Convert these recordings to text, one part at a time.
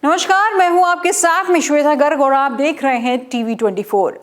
नमस्कार, मैं हूं आपके साथ में श्वेता गर्ग और आप देख रहे हैं टीवी 24।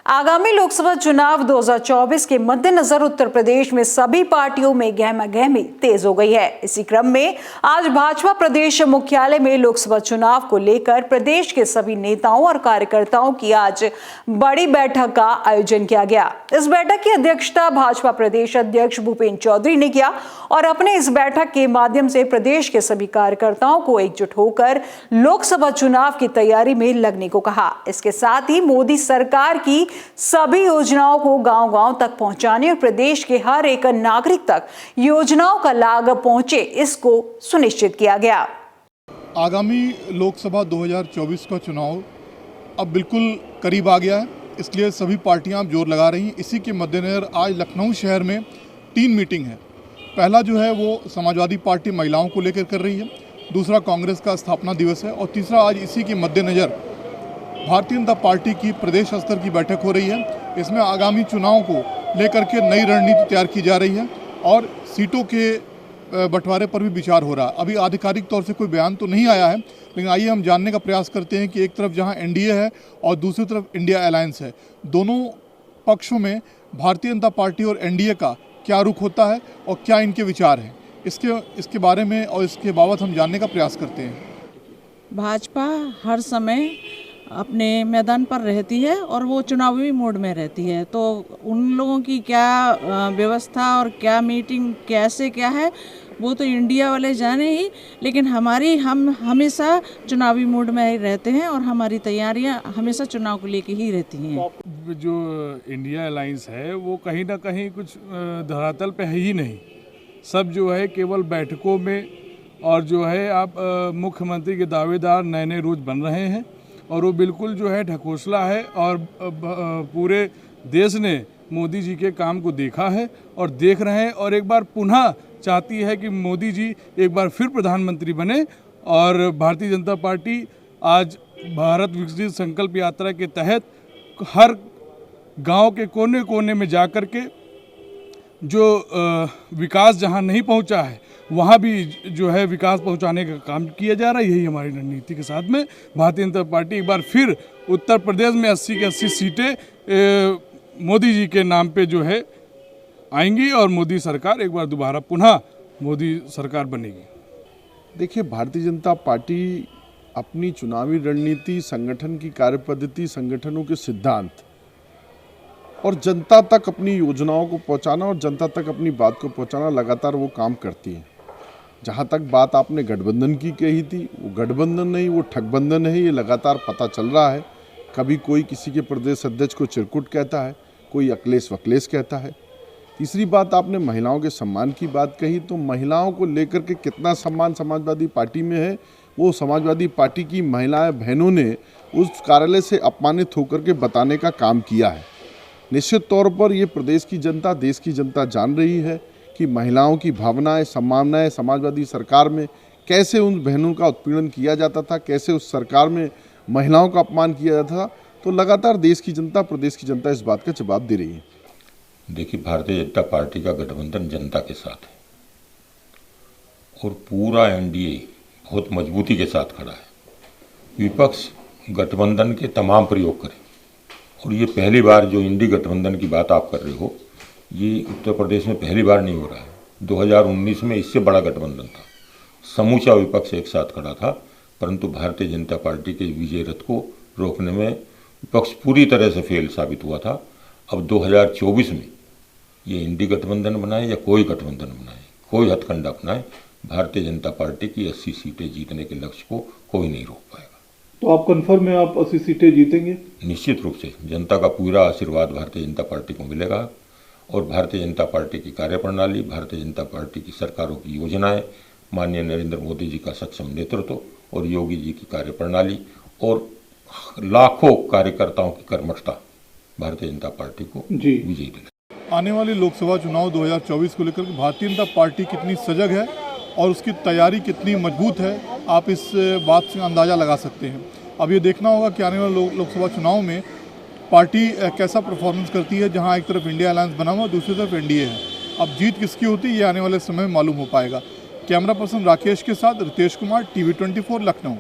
आगामी लोकसभा चुनाव 2024 के मद्देनजर उत्तर प्रदेश में सभी पार्टियों में गहमागहमी तेज हो गई है। इसी क्रम में आज भाजपा प्रदेश मुख्यालय में लोकसभा चुनाव को लेकर प्रदेश के सभी नेताओं और कार्यकर्ताओं की आज बड़ी बैठक का आयोजन किया गया। इस बैठक की अध्यक्षता भाजपा प्रदेश अध्यक्ष भूपेंद्र चौधरी ने किया और अपने इस बैठक के माध्यम से प्रदेश के सभी कार्यकर्ताओं को एकजुट होकर लोकसभा चुनाव की तैयारी में लगने को कहा। इसके साथ ही मोदी सरकार की सभी योजनाओं को गांव-गांव तक पहुंचाने और प्रदेश के हर एक नागरिक तक योजनाओं का लाभ पहुंचे, इसको सुनिश्चित किया गया। आगामी लोकसभा 2024 का चुनाव अब बिल्कुल करीब आ गया है, इसलिए सभी पार्टियां जोर लगा रही हैं। इसी के मद्देनजर आज लखनऊ शहर में 3 मीटिंग है। पहला जो है वो समाजवादी पार्टी महिलाओं को लेकर कर रही है, दूसरा कांग्रेस का स्थापना दिवस है और तीसरा आज इसी के मद्देनजर भारतीय जनता पार्टी की प्रदेश स्तर की बैठक हो रही है। इसमें आगामी चुनाव को लेकर के नई रणनीति तैयार की जा रही है और सीटों के बंटवारे पर भी विचार हो रहा है। अभी आधिकारिक तौर से कोई बयान तो नहीं आया है, लेकिन आइए हम जानने का प्रयास करते हैं कि एक तरफ जहां एनडीए है और दूसरी तरफ इंडिया अलायंस है, दोनों पक्षों में भारतीय जनता पार्टी और एनडीए का क्या रुख होता है और क्या इनके विचार हैं, इसके बारे में और इसके बाबत हम जानने का प्रयास करते हैं। भाजपा हर समय अपने मैदान पर रहती है और वो चुनावी मोड में रहती है, तो उन लोगों की क्या व्यवस्था और क्या मीटिंग कैसे क्या है वो तो इंडिया वाले जाने ही, लेकिन हम हमेशा चुनावी मोड में ही रहते हैं और हमारी तैयारियां हमेशा चुनाव को लेके ही रहती हैं। जो इंडिया अलायंस है वो कहीं ना कहीं कुछ धरातल पे है ही नहीं, सब जो है केवल बैठकों में और जो है आप मुख्यमंत्री के दावेदार नए नए रोज बन रहे हैं और वो बिल्कुल जो है ढकोसला है और पूरे देश ने मोदी जी के काम को देखा है और देख रहे हैं और एक बार पुनः चाहती है कि मोदी जी एक बार फिर प्रधानमंत्री बने। और भारतीय जनता पार्टी आज भारत विकसित संकल्प यात्रा के तहत हर गांव के कोने कोने में जा कर के जो विकास जहां नहीं पहुंचा है वहाँ भी जो है विकास पहुँचाने का काम किया जा रहा है। यही हमारी रणनीति के साथ में भारतीय जनता पार्टी एक बार फिर उत्तर प्रदेश में 80 की 80 सीटें मोदी जी के नाम पे जो है आएंगी और मोदी सरकार एक बार दोबारा पुनः मोदी सरकार बनेगी। देखिए, भारतीय जनता पार्टी अपनी चुनावी रणनीति, संगठन की कार्यपद्धति, संगठनों के सिद्धांत और जनता तक अपनी योजनाओं को पहुंचाना और जनता तक अपनी बात को पहुंचाना लगातार वो काम करती है। जहां तक बात आपने गठबंधन की कही थी, वो गठबंधन नहीं, वो ठगबंधन है, ये लगातार पता चल रहा है। कभी कोई किसी के प्रदेश अध्यक्ष को चिरकुट कहता है, कोई अखिलेश वखलेश कहता है। तीसरी बात, आपने महिलाओं के सम्मान की बात कही, तो महिलाओं को लेकर के कितना सम्मान समाजवादी पार्टी में है, वो समाजवादी पार्टी की महिलाएं बहनों ने उस कार्यालय से अपमानित होकर के बताने का काम किया है। निश्चित तौर पर ये प्रदेश की जनता, देश की जनता जान रही है कि महिलाओं की भावनाएं, सम्मावनाएं समाजवादी सरकार में कैसे उन बहनों का उत्पीड़न किया जाता था, कैसे उस सरकार में महिलाओं का अपमान किया जाता था। तो लगातार देश की जनता, प्रदेश की जनता इस बात का जवाब दे रही है। देखिए, भारतीय जनता पार्टी का गठबंधन जनता के साथ है और पूरा एनडीए बहुत मजबूती के साथ खड़ा है। विपक्ष गठबंधन के तमाम प्रयोग करे और ये पहली बार जो इंडी गठबंधन की बात आप कर रहे हो, ये उत्तर प्रदेश में पहली बार नहीं हो रहा है। 2019 में इससे बड़ा गठबंधन था, समूचा विपक्ष एक साथ खड़ा था, परंतु भारतीय जनता पार्टी के विजय रथ को रोकने में विपक्ष पूरी तरह से फेल साबित हुआ था। अब 2024 में ये इंडी गठबंधन बनाए या कोई गठबंधन बनाए, कोई हथकंडा अपनाए, भारतीय जनता पार्टी की 80 सीटें जीतने के लक्ष्य को कोई नहीं रोक पाएगा। तो आप कन्फर्म है आप 80 सीटें जीतेंगे? निश्चित रूप से जनता का पूरा आशीर्वाद भारतीय जनता पार्टी को मिलेगा और भारतीय जनता पार्टी की कार्यप्रणाली, भारतीय जनता पार्टी की सरकारों की योजनाएं, माननीय नरेंद्र मोदी जी का सक्षम नेतृत्व और योगी जी की कार्यप्रणाली और लाखों कार्यकर्ताओं की कर्मठता भारतीय जनता पार्टी को विजयी दिलाएगी। आने वाले लोकसभा चुनाव 2024 को लेकर भारतीय जनता पार्टी कितनी सजग है और उसकी तैयारी कितनी मजबूत है, आप इस बात से अंदाज़ा लगा सकते हैं। अब ये देखना होगा कि आने वाले लोकसभा चुनाव में पार्टी कैसा परफॉर्मेंस करती है, जहां एक तरफ इंडिया अलायंस बना हुआ, दूसरी तरफ एनडीए है। अब जीत किसकी होती है ये आने वाले समय में मालूम हो पाएगा। कैमरा पर्सन राकेश के साथ रितेश कुमार, टीवी 24 लखनऊ।